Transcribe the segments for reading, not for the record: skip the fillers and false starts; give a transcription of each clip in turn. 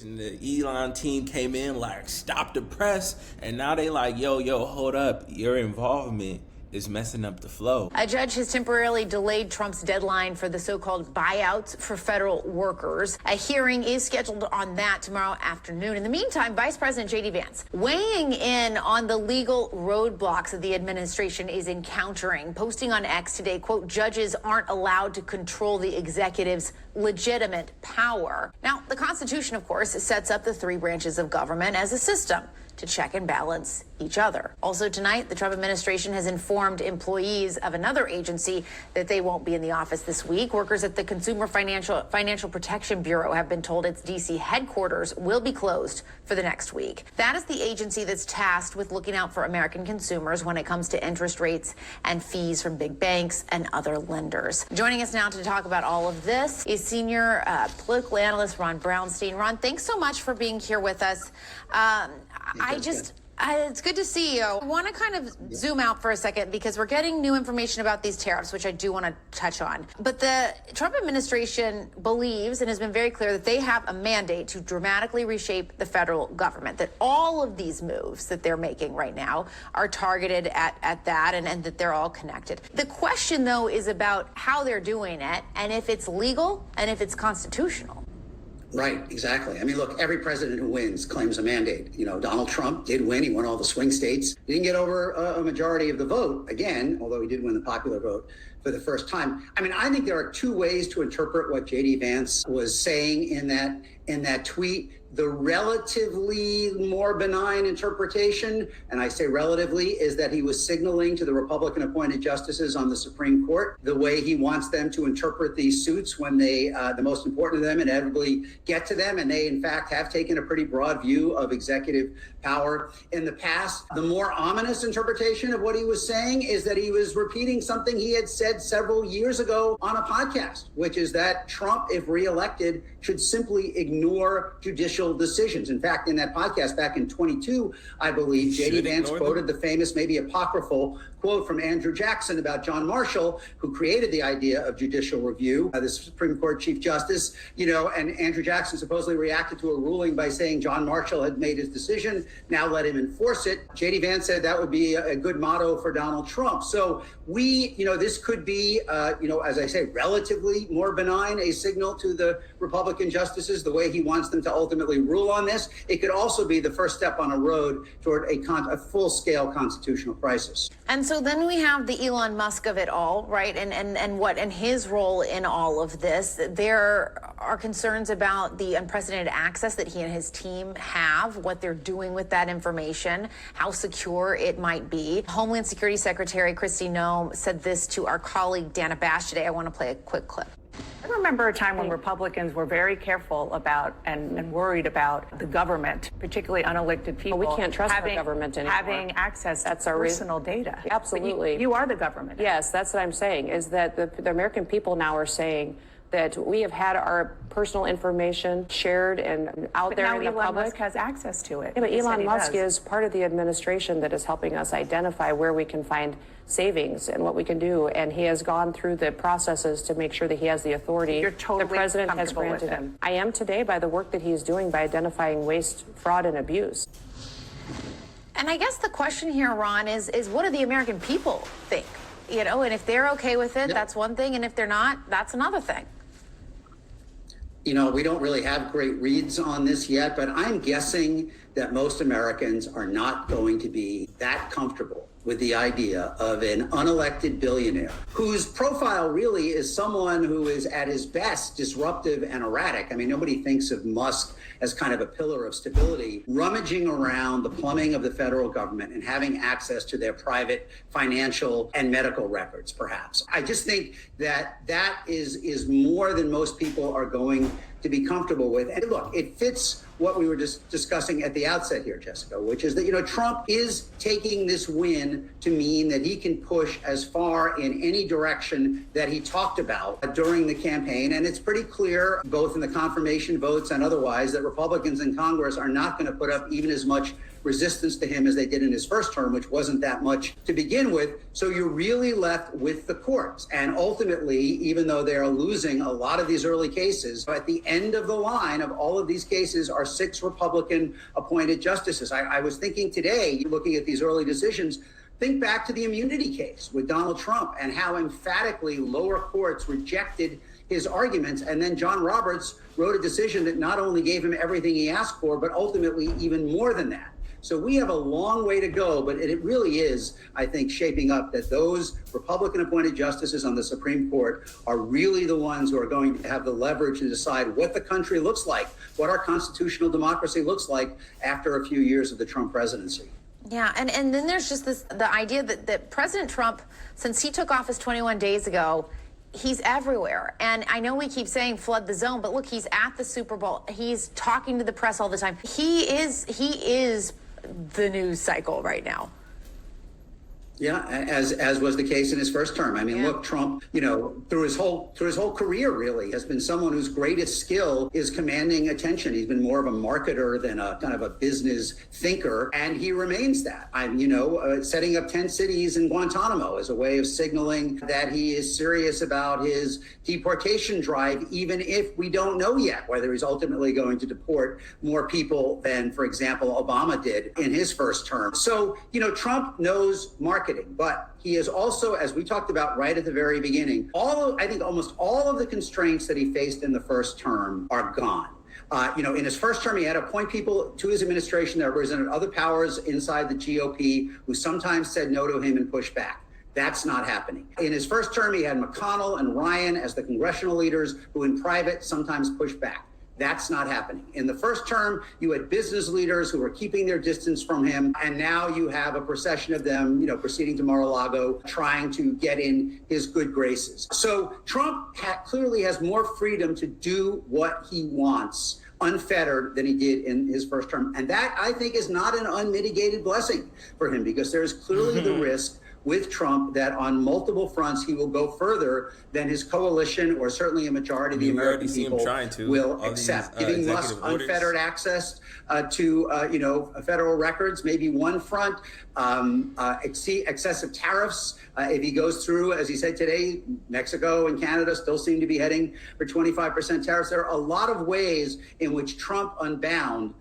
And the Elon team came in like, stop the press, and now they like, yo, hold up, your involvement is messing up the flow. A judge has temporarily delayed Trump's deadline for the so-called buyouts for federal workers. A hearing is scheduled on that tomorrow afternoon. In the meantime, Vice President J.D. Vance weighing in on the legal roadblocks that the administration is encountering, posting on X today, quote, judges aren't allowed to control the executive's legitimate power. Now, the Constitution, of course, sets up the three branches of government as a system to check and balance each other. Also tonight, the Trump administration has informed employees of another agency that they won't be in the office this week. Workers at the Consumer Financial Protection Bureau have been told its D.C. headquarters will be closed for the next week. That is the agency that's tasked with looking out for American consumers when it comes to interest rates and fees from big banks and other lenders. Joining us now to talk about all of this is senior political analyst Ron Brownstein. Ron, thanks so much for being here with us. It's good to see you. I want to kind of zoom out for a second because we're getting new information about these tariffs, which I do want to touch on. But the Trump administration believes and has been very clear that they have a mandate to dramatically reshape the federal government, that all of these moves that they're making right now are targeted at that and that they're all connected. The question, though, is about how they're doing it and if it's legal and if it's constitutional. Right, exactly. I mean, look, every president who wins claims a mandate. You know, Donald Trump did win. He won all the swing states. He didn't get over a majority of the vote again, although he did win the popular vote for the first time. I mean, I think there are two ways to interpret what J.D. Vance was saying in that tweet. The relatively more benign interpretation, and I say relatively, is that he was signaling to the Republican appointed justices on the Supreme Court the way he wants them to interpret these suits when they, the most important of them, inevitably get to them. And they, in fact, have taken a pretty broad view of executive power in the past. The more ominous interpretation of what he was saying is that he was repeating something he had said several years ago on a podcast, which is that Trump, if reelected, should simply ignore judicial decisions. In fact, in that podcast back in 22, I believe, J.D. Vance quoted the famous, maybe apocryphal quote from Andrew Jackson about John Marshall, who created the idea of judicial review, the Supreme Court Chief Justice, and Andrew Jackson supposedly reacted to a ruling by saying John Marshall had made his decision, now let him enforce it. J.D. Vance said that would be a good motto for Donald Trump. So this could be, as I say, relatively more benign, a signal to the Republican justices, the way he wants them to ultimately rule on this. It could also be the first step on a road toward a full-scale constitutional crisis. And so then we have the Elon Musk of it all, right? And his role in all of this. There are concerns about the unprecedented access that he and his team have, what they're doing with that information, how secure it might be. Homeland Security Secretary Kristi Noem said this to our colleague Dana Bash today. I want to play a quick clip. I remember a time when Republicans were very careful about and worried about the government, particularly unelected people. We can't trust our government anymore. Having access to personal data. Absolutely. You are the government. Yes, that's what I'm saying, is that the American people now are saying that we have had our personal information shared and out there in the public. Elon Musk has access to it. Yeah, but Elon Musk is part of the administration that is helping us identify where we can find savings and what we can do. And he has gone through the processes to make sure that he has the authority You're totally the president has granted him. I am today by the work that he's doing by identifying waste, fraud, and abuse. And I guess the question here, Ron, is what do the American people think? And if they're okay with it, that's one thing. And if they're not, that's another thing. We don't really have great reads on this yet, but I'm guessing that most Americans are not going to be that comfortable with the idea of an unelected billionaire whose profile really is someone who is at his best disruptive and erratic. I mean, nobody thinks of Musk as kind of a pillar of stability, rummaging around the plumbing of the federal government and having access to their private financial and medical records, perhaps. I just think that is more than most people are going to be comfortable with. And look, it fits what we were just discussing at the outset here, Jessica, which is that, Trump is taking this win to mean that he can push as far in any direction that he talked about during the campaign. And it's pretty clear, both in the confirmation votes and otherwise, that Republicans in Congress are not going to put up even as much resistance to him as they did in his first term, which wasn't that much to begin with. So you're really left with the courts. And ultimately, even though they are losing a lot of these early cases, at the end of the line of all of these cases are 6 Republican appointed justices. I was thinking today, looking at these early decisions, think back to the immunity case with Donald Trump and how emphatically lower courts rejected his arguments. And then John Roberts wrote a decision that not only gave him everything he asked for, but ultimately even more than that. So we have a long way to go, but it really is, I think, shaping up that those Republican-appointed justices on the Supreme Court are really the ones who are going to have the leverage to decide what the country looks like, what our constitutional democracy looks like after a few years of the Trump presidency. Yeah, and then there's just the idea that President Trump, since he took office 21 days ago, he's everywhere. And I know we keep saying flood the zone, but look, he's at the Super Bowl. He's talking to the press all the time. He is the news cycle right now. Yeah, as was the case in his first term. I mean, look, Trump, through his whole career, really has been someone whose greatest skill is commanding attention. He's been more of a marketer than a kind of a business thinker, and he remains that. Setting up 10 cities in Guantanamo as a way of signaling that he is serious about his deportation drive, even if we don't know yet whether he's ultimately going to deport more people than, for example, Obama did in his first term. So, Trump knows marketing. But he is also, as we talked about right at the very beginning, I think almost all of the constraints that he faced in the first term are gone. In his first term, he had to appoint people to his administration that represented other powers inside the GOP who sometimes said no to him and pushed back. That's not happening. In his first term, he had McConnell and Ryan as the congressional leaders who in private sometimes pushed back. That's not happening. In the first term, you had business leaders who were keeping their distance from him. And now you have a procession of them, proceeding to Mar-a-Lago, trying to get in his good graces. So Trump clearly has more freedom to do what he wants, unfettered, than he did in his first term. And that, I think, is not an unmitigated blessing for him, because there is clearly the risk with Trump that on multiple fronts he will go further than his coalition or certainly a majority of the American people will accept. Giving Musk unfettered access to federal records, maybe one front. Excessive tariffs. If he goes through, as he said today, Mexico and Canada still seem to be heading for 25% tariffs. There are a lot of ways in which Trump unbound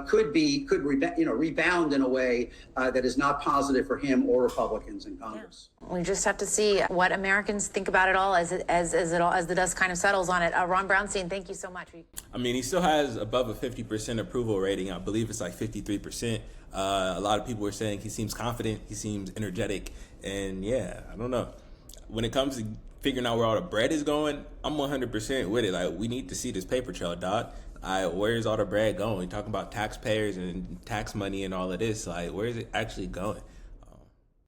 could rebound in a way that is not positive for him or Republicans in Congress. We just have to see what Americans think about it all as the dust kind of settles on it. Ron Brownstein, thank you so much. I mean, he still has above a 50% approval rating. I believe it's like 53%. A lot of people were saying he seems confident, he seems energetic, and I don't know. When it comes to figuring out where all the bread is going, I'm 100% with it. Like, we need to see this paper trail, dog. Where's all the bread going? Talking about taxpayers and tax money and all of this. Like, where is it actually going?